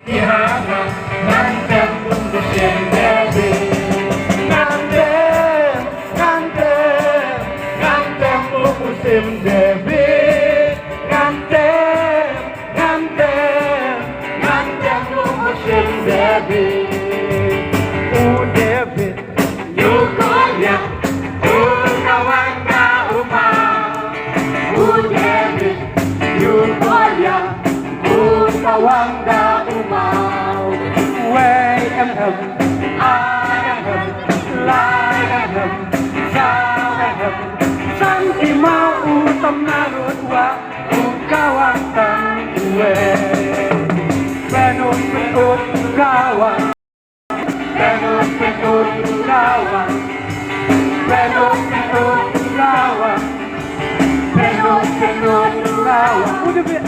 Ihana ngantem musim debi ngantem musim debi ngantem musim debi debi yukonya kawan kauma debi yukonya kawan kauma way em hầm ai em hầm lai em hầm sao em hầm sang thì mau tâm na ruột wa kawan tang we penut kawan penut kawan penut kawan penut kawan udah